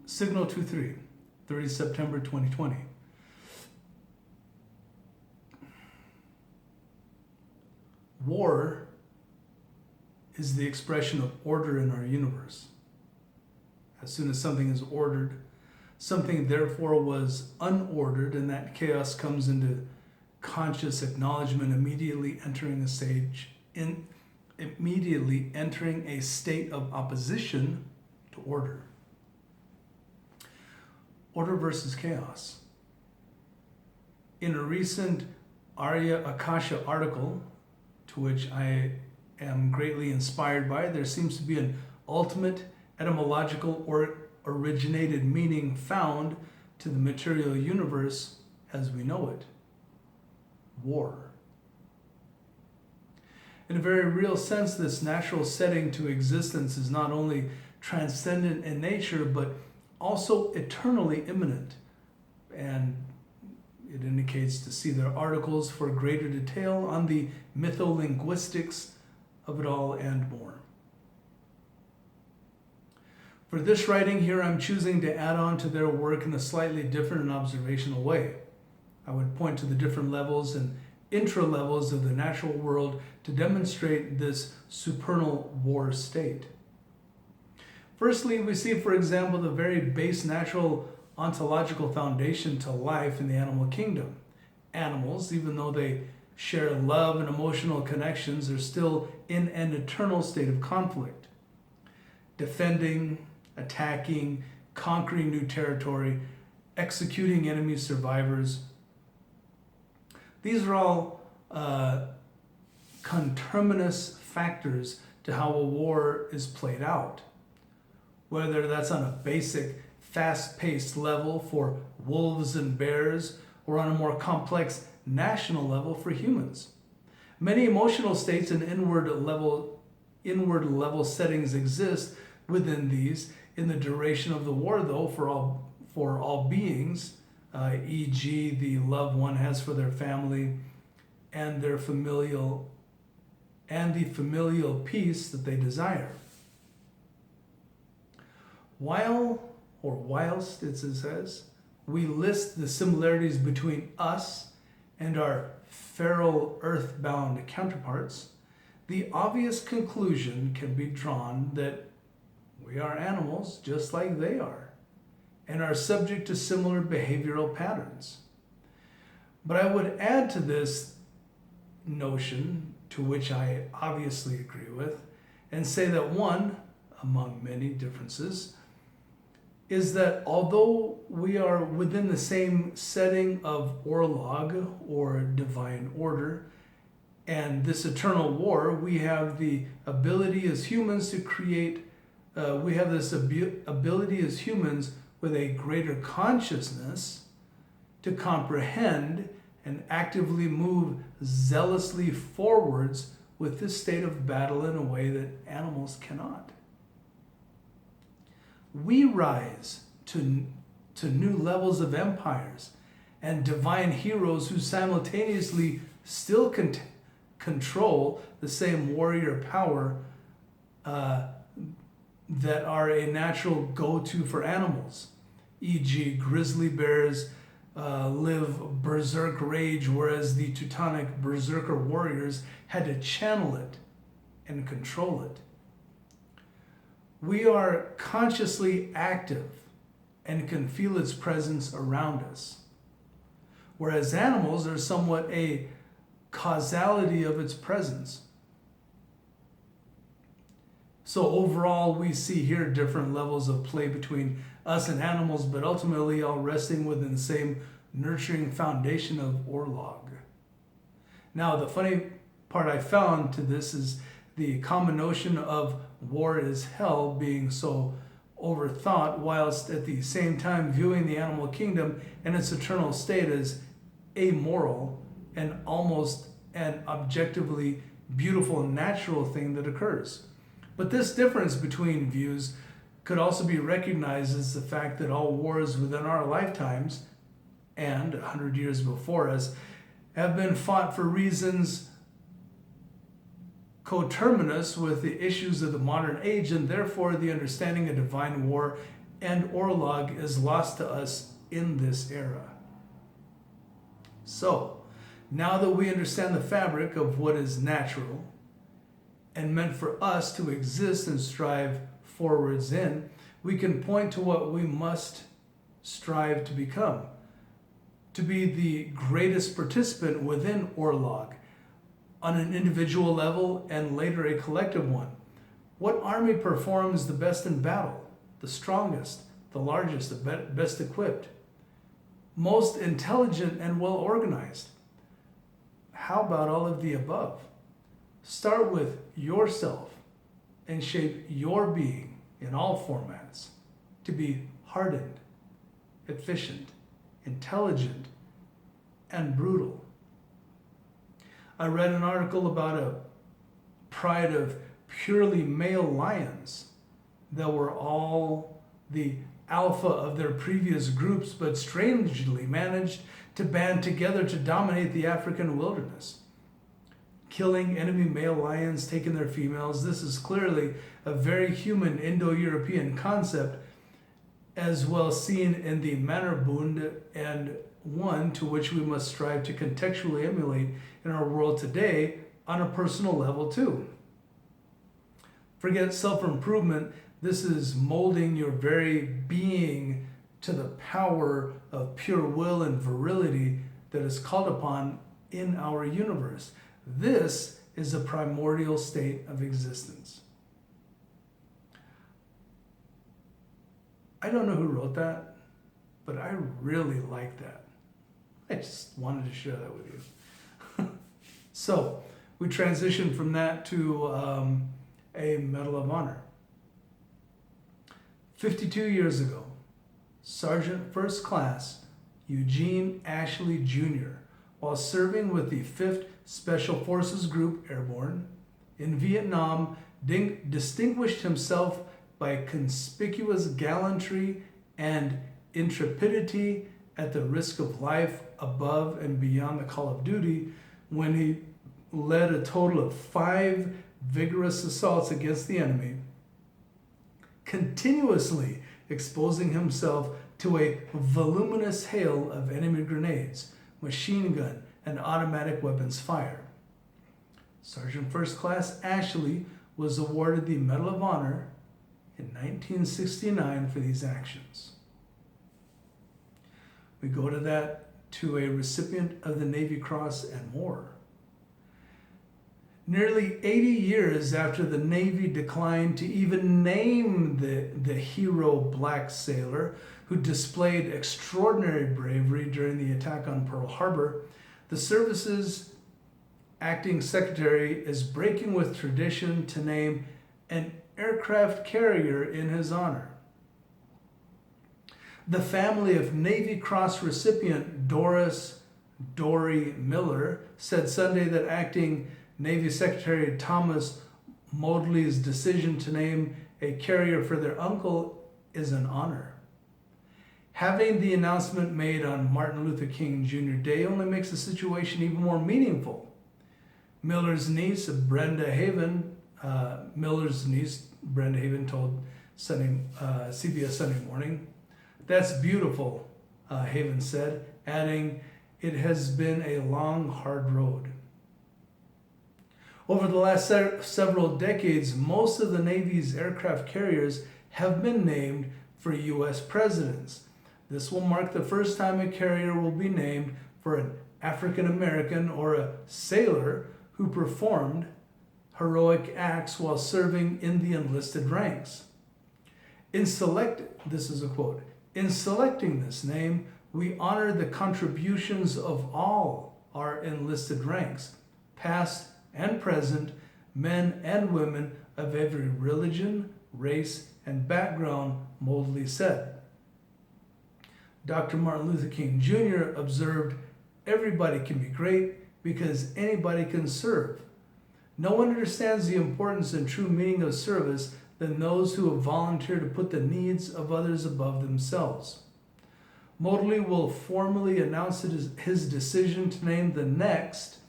Signal 23, 30 September 2020. War is the expression of order in our universe. As soon as something is ordered, something therefore was unordered, and that chaos comes into conscious acknowledgement, immediately entering a state of opposition to order. Order versus chaos. In a recent Arya Akasha article, to which I am greatly inspired by, there seems to be an ultimate etymological or originated meaning found to the material universe as we know it. War. In a very real sense, this natural setting to existence is not only transcendent in nature, but also eternally immanent. And it indicates to see their articles for greater detail on the mytholinguistics of it all and more. For this writing here, I'm choosing to add on to their work in a slightly different and observational way. I would point to the different levels and intra-levels of the natural world to demonstrate this supernal war state. Firstly, we see, for example, the very base natural ontological foundation to life in the animal kingdom. Animals, even though they share love and emotional connections, are still in an eternal state of conflict. Defending, attacking, conquering new territory, executing enemy survivors. These are all conterminous factors to how a war is played out. Whether that's on a basic, fast-paced level for wolves and bears, or on a more complex national level for humans. Many emotional states and inward level settings exist within these in the duration of the war, though, for all beings, e.g. the love one has for their family and the familial peace that they desire. Whilst, it says, we list the similarities between us and our feral earthbound counterparts, the obvious conclusion can be drawn that we are animals just like they are, and are subject to similar behavioral patterns. But I would add to this notion, to which I obviously agree with, and say that one, among many differences, is that although we are within the same setting of Orlog, or divine order, and this eternal war, we have the ability as humans to create, ability as humans with a greater consciousness to comprehend and actively move zealously forwards with this state of battle in a way that animals cannot. We rise to new levels of empires and divine heroes who simultaneously still control the same warrior power that are a natural go-to for animals. E.g., grizzly bears live berserk rage, whereas the Teutonic berserker warriors had to channel it and control it. We are consciously active and can feel its presence around us, whereas animals are somewhat a causality of its presence. So overall, we see here different levels of play between us and animals, but ultimately all resting within the same nurturing foundation of Orlog. Now, the funny part I found to this is the common notion of war is hell being so overthought, whilst at the same time viewing the animal kingdom and its eternal state as amoral and almost an objectively beautiful natural thing that occurs. But this difference between views could also be recognized as the fact that all wars within our lifetimes and 100 years before us have been fought for reasons coterminous with the issues of the modern age, and therefore the understanding of divine war and Orlog is lost to us in this era. So, now that we understand the fabric of what is natural and meant for us to exist and strive forwards in, we can point to what we must strive to become, to be the greatest participant within Orlog on an individual level and later a collective one. What army performs the best in battle, the strongest, the largest, the best equipped, most intelligent and well organized? How about all of the above? Start with yourself and shape your being in all formats to be hardened, efficient, intelligent, and brutal. I read an article about a pride of purely male lions that were all the alpha of their previous groups, but strangely managed to band together to dominate the African wilderness, killing enemy male lions, taking their females. This is clearly a very human Indo-European concept, as well seen in the Mannerbund, and one to which we must strive to contextually emulate in our world today on a personal level too. Forget self-improvement. This is molding your very being to the power of pure will and virility that is called upon in our universe. This is a primordial state of existence. I don't know who wrote that, but I really like that. I just wanted to share that with you. So we transition from that to a Medal of Honor. 52 years ago, Sergeant First Class Eugene Ashley Jr., while serving with the 5th Special Forces Group Airborne in Vietnam, distinguished himself by conspicuous gallantry and intrepidity at the risk of life above and beyond the call of duty when he led a total of 5 vigorous assaults against the enemy, continuously exposing himself to a voluminous hail of enemy grenades, machine gun, and automatic weapons fire. Sergeant First Class Ashley was awarded the Medal of Honor in 1969 for these actions. We go to a recipient of the Navy Cross and more. Nearly 80 years after the Navy declined to even name the hero black sailor who displayed extraordinary bravery during the attack on Pearl Harbor, the service's acting secretary is breaking with tradition to name an aircraft carrier in his honor. The family of Navy Cross recipient Doris Dory Miller said Sunday that acting Navy Secretary Thomas Modly's decision to name a carrier for their uncle is an honor. Having the announcement made on Martin Luther King Jr. Day only makes the situation even more meaningful. Miller's niece, Brenda Haven, told CBS Sunday Morning, "That's beautiful," Haven said, adding, "It has been a long, hard road." Over the last several decades, most of the Navy's aircraft carriers have been named for U.S. presidents. This will mark the first time a carrier will be named for an African American or a sailor who performed heroic acts while serving in the enlisted ranks. This is a quote, "In selecting this name, we honor the contributions of all our enlisted ranks, past and present, men and women of every religion, race, and background," Modly said. Dr. Martin Luther King Jr. observed, "Everybody can be great because anybody can serve. No one understands the importance and true meaning of service than those who have volunteered to put the needs of others above themselves." Modly will formally announce his decision to name the next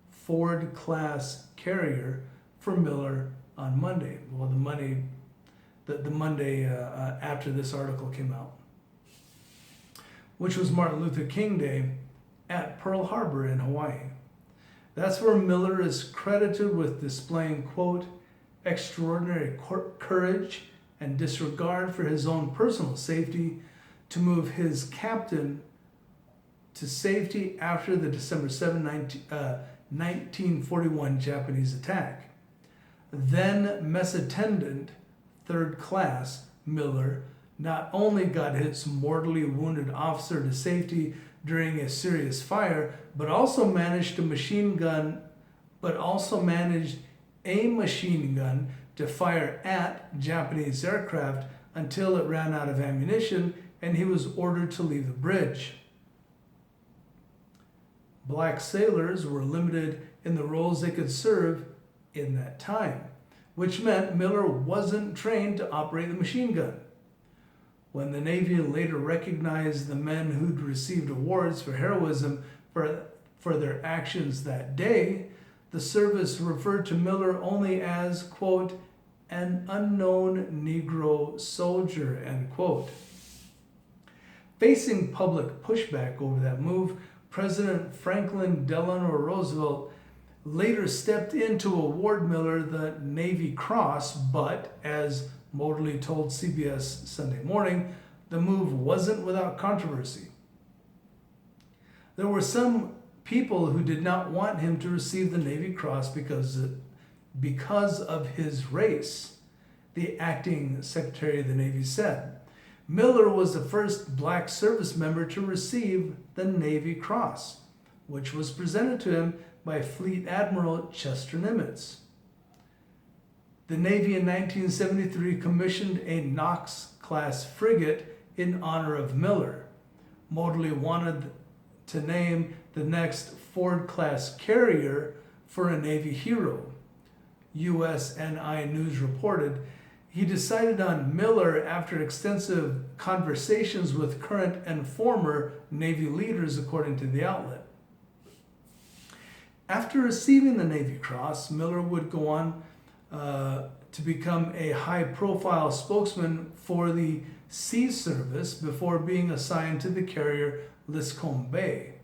Ford-class carrier for Miller on Monday. Well, the money the Monday after this article came out, which was Martin Luther King Day at Pearl Harbor in Hawaii. That's where Miller is credited with displaying, quote, extraordinary courage and disregard for his own personal safety to move his captain to safety after the December 7, 1941 Japanese attack. Then mess attendant, third class, Miller not only got his mortally wounded officer to safety during a serious fire, but also managed a machine gun to fire at Japanese aircraft until it ran out of ammunition and he was ordered to leave the bridge. Black sailors were limited in the roles they could serve in that time, which meant Miller wasn't trained to operate the machine gun. When the Navy later recognized the men who'd received awards for heroism for their actions that day, the service referred to Miller only as, quote, an unknown Negro soldier, end quote. Facing public pushback over that move, President Franklin Delano Roosevelt later stepped in to award Miller the Navy Cross, but as Moberly told CBS Sunday Morning, the move wasn't without controversy. There were some people who did not want him to receive the Navy Cross because of his race, the acting Secretary of the Navy said. Miller was the first black service member to receive the Navy Cross, which was presented to him by Fleet Admiral Chester Nimitz. The Navy in 1973 commissioned a Knox-class frigate in honor of Miller. Moberly wanted to name the next Ford-class carrier for a Navy hero. USNI News reported he decided on Miller after extensive conversations with current and former Navy leaders, according to the outlet. After receiving the Navy Cross, Miller would go on to become a high-profile spokesman for the Sea Service before being assigned to the carrier Liscome Bay.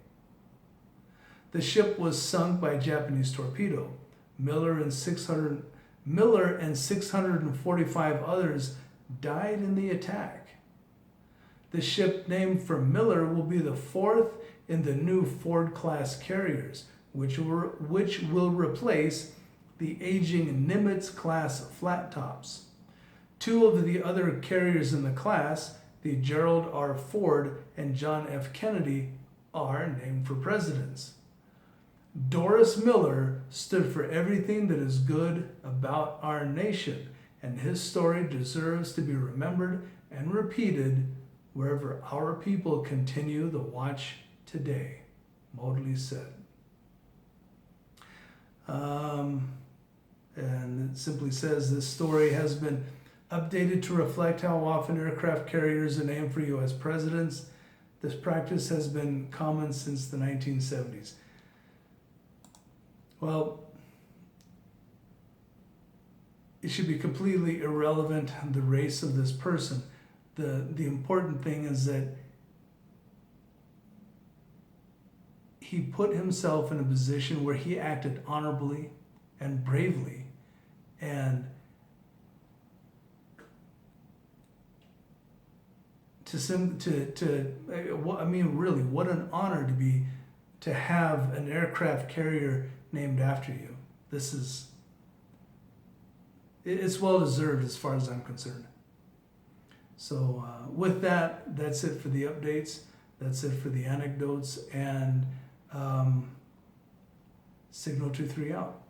The ship was sunk by a Japanese torpedo. Miller and 645 others died in the attack. The ship named for Miller will be the fourth in the new Ford-class carriers, which will replace the aging Nimitz-class flat tops. Two of the other carriers in the class, the Gerald R. Ford and John F. Kennedy, are named for presidents. Doris Miller stood for everything that is good about our nation, and his story deserves to be remembered and repeated wherever our people continue the watch today, Moberly said. And it simply says this story has been updated to reflect how often aircraft carriers are named for U.S. presidents. This practice has been common since the 1970s. Well, it should be completely irrelevant the race of this person. The important thing is that he put himself in a position where he acted honorably and bravely, and really, what an honor to have an aircraft carrier named after you. It's well deserved as far as I'm concerned. So with that, that's it for the updates. That's it for the anecdotes, and Signal 23 out.